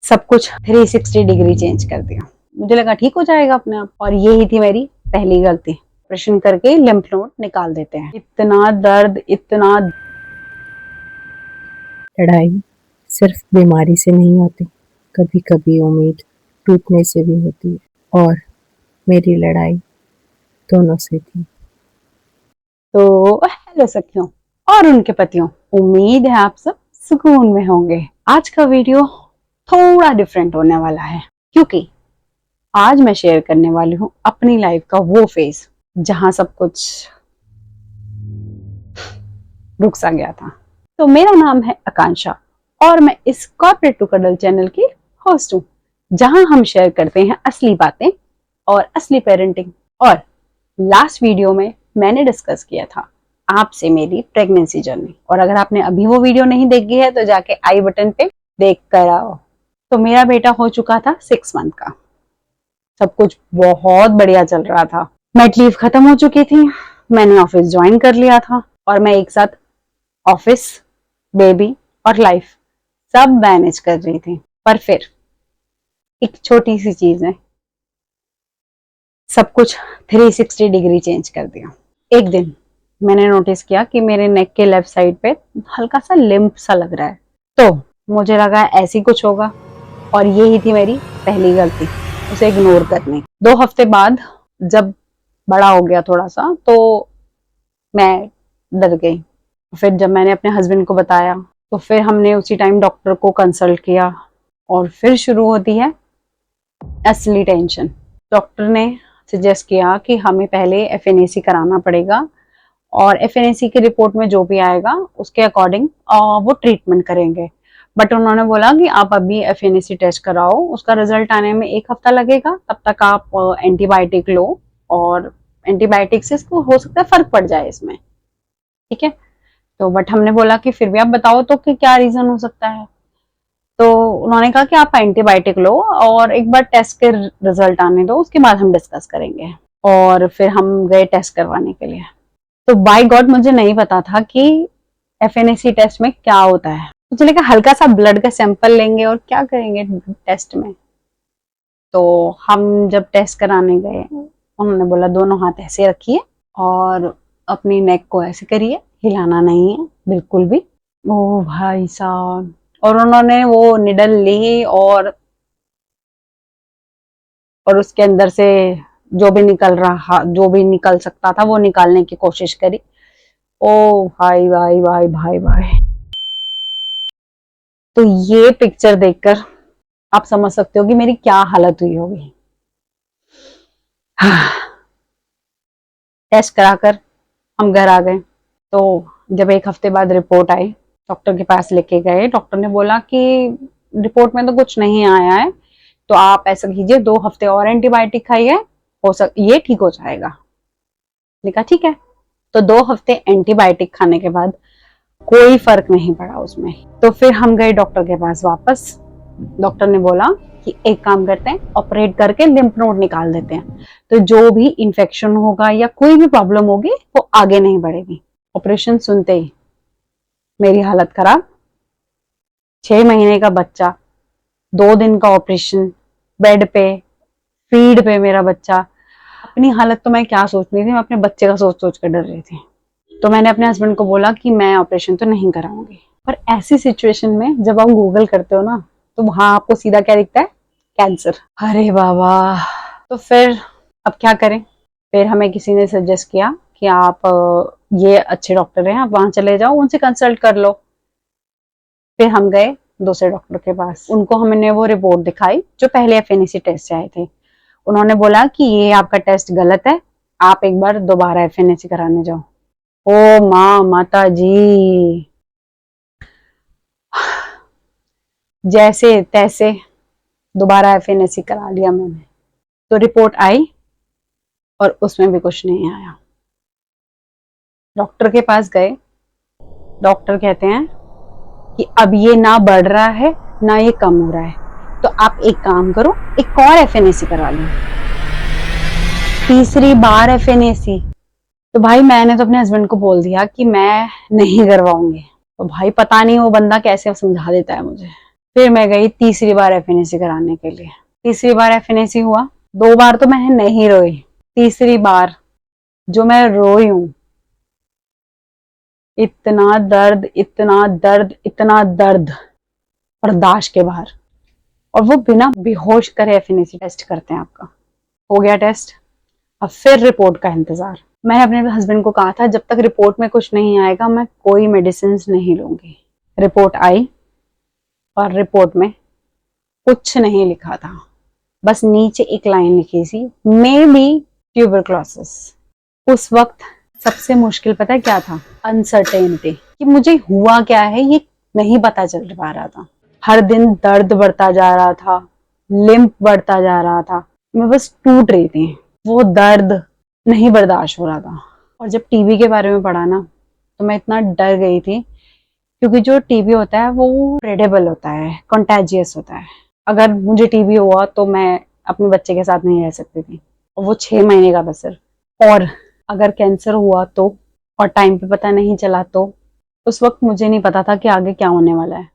सब कुछ 360 degree change कर दिया। मुझे लगा ठीक हो जाएगा अपने आप, और यही थी मेरी पहली गलती। ऑपरेशन करके लिम्फ नोड निकाल देते हैं। इतना दर्द, इतना। लड़ाई सिर्फ बीमारी से नहीं होती, कभी कभी उम्मीद टूटने से भी होती है, और मेरी लड़ाई दोनों से थी। तो हेलो सखियों और उनके पतियों, उम्मीद है आप सब सुकून में होंगे। आज का वीडियो थोड़ा डिफरेंट होने वाला है, क्योंकि आज मैं शेयर करने वाली हूँ अपनी लाइफ का वो फेज जहां सब कुछ रुक सा गया था। तो मेरा नाम है आकांक्षा और मैं इस कॉर्पोरेट टू कडल चैनल की होस्ट हूँ, जहां हम शेयर करते हैं असली बातें और असली पेरेंटिंग। और लास्ट वीडियो में मैंने डिस्कस किया था आपसे मेरी प्रेगनेंसी जर्नी, और अगर आपने अभी वो वीडियो नहीं देखी है तो जाके आई बटन पे देख कर आओ। तो मेरा बेटा हो चुका था 6 मंथ का, सब कुछ बहुत बढ़िया चल रहा था। मैट लीव खत्म हो चुकी थी, मैंने ऑफिस ज्वाइन कर लिया था, और मैं एक साथ ऑफिस, बेबी और लाइफ सब मैनेज कर रही थी। पर फिर एक छोटी सी चीज ने सब कुछ 360 डिग्री चेंज कर दिया। एक दिन मैंने नोटिस किया कि मेरे नेक के लेफ्ट साइड पे हल्का सा लिम्प सा लग रहा है। तो मुझे लगा ऐसी कुछ होगा, और यही थी मेरी पहली गलती, उसे इग्नोर करने। 2 हफ्ते बाद जब बड़ा हो गया थोड़ा सा, तो मैं डर गई। फिर जब मैंने अपने हस्बैंड को बताया तो फिर हमने उसी टाइम डॉक्टर को कंसल्ट किया, और फिर शुरू होती है असली टेंशन। डॉक्टर ने सजेस्ट किया कि हमें पहले FNAC कराना पड़ेगा, और FNAC की रिपोर्ट में जो भी आएगा उसके अकॉर्डिंग वो ट्रीटमेंट करेंगे। बट उन्होंने बोला कि आप अभी FNAC टेस्ट कराओ, उसका रिजल्ट आने में 1 हफ्ता लगेगा, तब तक आप एंटीबायोटिक लो, और एंटीबायोटिक से हो सकता है फर्क पड़ जाए इसमें, ठीक है। तो बट हमने बोला कि फिर भी आप बताओ तो कि क्या रीजन हो सकता है। तो उन्होंने कहा कि आप एंटीबायोटिक लो और एक बार टेस्ट के रिजल्ट आने दो, उसके बाद हम डिस्कस करेंगे। और फिर हम गए टेस्ट करवाने के लिए। तो बाय गॉड मुझे नहीं पता था कि FNAC टेस्ट में क्या होता है। मुझे लगा हल्का सा ब्लड का सैंपल लेंगे और क्या करेंगे टेस्ट में। तो हम जब टेस्ट कराने गए, उन्होंने बोला दोनों हाथ ऐसे रखिए और अपनी नेक को ऐसे करिए, हिलाना नहीं है बिल्कुल भी। ओ भाई साहब, और उन्होंने वो निडल ली और उसके अंदर से जो भी निकल सकता था वो निकालने की कोशिश करी। ओ भाई भाई भाई भाई भाई, तो ये पिक्चर देखकर आप समझ सकते हो कि मेरी क्या हालत हुई होगी। टेस्ट कराकर हम घर आ गए। तो जब 1 हफ्ते बाद रिपोर्ट आई, डॉक्टर के पास लेके गए। डॉक्टर ने बोला कि रिपोर्ट में तो कुछ नहीं आया है, तो आप ऐसा कीजिए 2 हफ्ते और एंटीबायोटिक खाइए, ये ठीक हो जाएगा। लिखा ठीक है। तो 2 हफ्ते एंटीबायोटिक खाने के बाद कोई फर्क नहीं पड़ा उसमें। तो फिर हम गए डॉक्टर के पास वापस। डॉक्टर ने बोला कि एक काम करते हैं, ऑपरेट करके लिम्फ नोड निकाल देते हैं, तो जो भी इंफेक्शन होगा या कोई भी प्रॉब्लम होगी वो आगे नहीं बढ़ेगी। ऑपरेशन सुनते ही मेरी हालत खराब। 6 महीने का बच्चा, 2 दिन का ऑपरेशन, बेड पे, फीड पे मेरा बच्चा। अपनी हालत तो मैं क्या सोच रही थी, मैं अपने बच्चे का सोच सोच कर डर रही थी। तो मैंने अपने हस्बैंड को बोला कि मैं ऑपरेशन तो नहीं कराऊंगी। पर ऐसी सिचुएशन में जब आप गूगल करते हो ना, तो वहां आपको सीधा क्या दिखता है, कैंसर। अरे बाबा, तो फिर अब क्या करें। फिर हमें किसी ने सजेस्ट किया कि आप ये अच्छे डॉक्टर हैं, आप वहां चले जाओ, उनसे कंसल्ट कर लो। फिर हम गए दूसरे डॉक्टर के पास, उनको हमने वो रिपोर्ट दिखाई जो पहले FNAC टेस्ट से आए थे। उन्होंने बोला कि ये आपका टेस्ट गलत है, आप एक बार दोबारा FNAC कराने जाओ। ओ माता जी, जैसे तैसे दोबारा FNAC करा लिया मैंने। तो रिपोर्ट आई और उसमें भी कुछ नहीं आया। डॉक्टर के पास गए, डॉक्टर कहते हैं कि अब ये ना बढ़ रहा है ना ये कम हो रहा है, तो आप एक काम करो, एक और FNAC करा लो। तीसरी बार FNAC। तो भाई मैंने तो अपने हस्बैंड को बोल दिया कि मैं नहीं करवाऊंगी। तो भाई पता नहीं वो बंदा कैसे समझा देता है मुझे। फिर मैं गई तीसरी बार एफएनएसी कराने के लिए। तीसरी बार एफएनएसी हुआ, 2 बार तो मैं नहीं रोई, तीसरी बार जो मैं रोई हूं, इतना दर्द, इतना दर्द, इतना दर्द बर्दाश्त के बाहर। और वो बिना बेहोश करे एफएनएसी टेस्ट करते हैं आपका। हो गया टेस्ट, अब फिर रिपोर्ट का इंतजार। मैंने अपने हस्बैंड को कहा था जब तक रिपोर्ट में कुछ नहीं आएगा मैं कोई मेडिसिन नहीं लूंगी। रिपोर्ट आई और रिपोर्ट में कुछ नहीं लिखा था, बस नीचे एक लाइन लिखी थी, मे बी ट्यूबरक्लोसिस। उस वक्त सबसे मुश्किल पता है क्या था? अनसर्टेनिटी, कि मुझे हुआ क्या है ये नहीं पता चल पा रहा था। हर दिन दर्द बढ़ता जा रहा था, लिम्प बढ़ता जा रहा था, मैं बस टूट रही थी, वो दर्द नहीं बर्दाश्त हो रहा था। और जब टीबी के बारे में पढ़ा ना तो मैं इतना डर गई थी, क्योंकि जो टीबी होता है वो स्प्रेडेबल होता है, कंटेजियस होता है। अगर मुझे टीबी हुआ तो मैं अपने बच्चे के साथ नहीं रह सकती थी, और वो 6 महीने का बस सिर्फ। और अगर कैंसर हुआ तो, और टाइम पे पता नहीं चला तो, उस वक्त मुझे नहीं पता था कि आगे क्या होने वाला है।